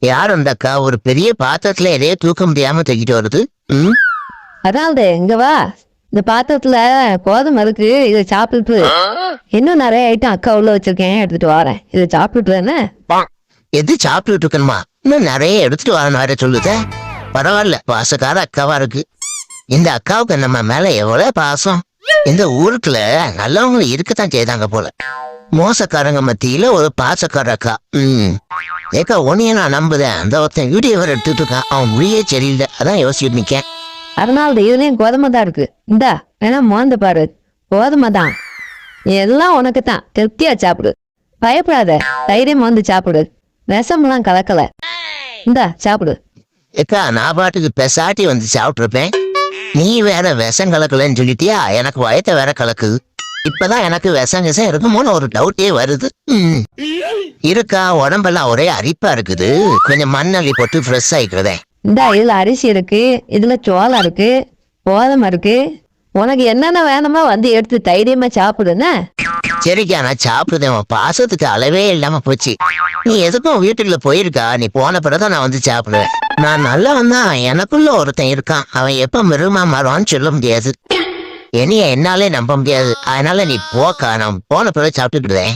யார் அந்த அக்கா ஒரு பெரிய பாத்திரத்துல எதையோ தூக்க முடியாம தூக்கிட்டு வருது? ம். அதாவது இங்க வா. இந்த பாத்திரத்துல கோதுமை இருக்கு, இதை சாப்பிட்டு இன்னும் நிறைய ஐட்டம் அக்கா உள்ள வச்சிருக்கேன், எடுத்துட்டு வரேன். இதை சாப்பிட்டு என்ன எது சாப்பிட்டு இருக்கணுமா? இன்னும் நிறைய எடுத்துட்டு வரணும் வேற சொல்லுத. பரவாயில்ல, பாசக்கார அக்காவா இருக்கு. இந்த அக்காவுக்கு நம்ம மேல எவ்வளவு பாசம். இந்த ஊருக்குள்ள நல்லவங்க இருக்கத்தான் செய்தாங்க போல. மோசக்காரங்க மத்தியில ஒரு பாசக்கார அக்கா. ஏக்கா உன்னைய நான் நம்புதேன். அந்த ஒருத்தன் வீடியோ வேற எடுத்துட்டு இருக்கான், அவன் மொழியே சரியில்லை, அதான் யோசிச்சுட்டு நிக்கேன். அதனால இதுலயும் கோதுமை தான் இருக்கு. இந்தா வேணா மோந்து பாரு, கோதுமை தான். எல்லாம் உனக்கு தான், திருப்தியா சாப்பிடு. பயப்படாத, தைரியம் வந்து சாப்பிடு. விஷம்லாம் கலக்கல. இந்தா சாப்பிடு. ஏக்கா நான் பாட்டுக்கு பெசாட்டி வந்து சாப்பிட்டு இருப்பேன். நீ வேற விஷம் கலக்கலன்னு சொல்லிட்டியா? எனக்கு வயத்தை வேற கலக்குது. இப்பதான் எனக்கு விஷம் இருக்குமோன்னு ஒரு டவுட்டே வருது. இருக்கா, உடம்பெல்லாம் ஒரே அரிப்பா இருக்குது. கொஞ்சம் மண்ணள்ளி போட்டு ஃப்ரெஷ் ஆயிக்கிறதே. இந்தா இதுல அரிசி இருக்கு, இதுல சோளம் இருக்கு, கோதுமை இருக்கு. உனக்கு என்னென்ன வேணுமோ வந்து எடுத்து தைரியமா சாப்பிடுன்னு. சரிக்கா நான் சாப்பிடுதேன். பாசத்துக்கு அளவே இல்லாம போச்சு. நீ எதுக்கும் வீட்டுக்குள்ள போயிருக்கா? நீ போன பிறதான் நான் வந்து சாப்பிடுவேன். நான் நல்லவன் தான், எனக்குள்ள ஒருத்தன் இருக்கான். அவன் எப்ப மிருகமா மாறுவான்னு சொல்ல முடியாது. என்னைய என்னாலே நம்ப முடியாது. அதனால நீ போக்கா, நான் போன பிறகு சாப்பிட்டுக்கிடுவேன்.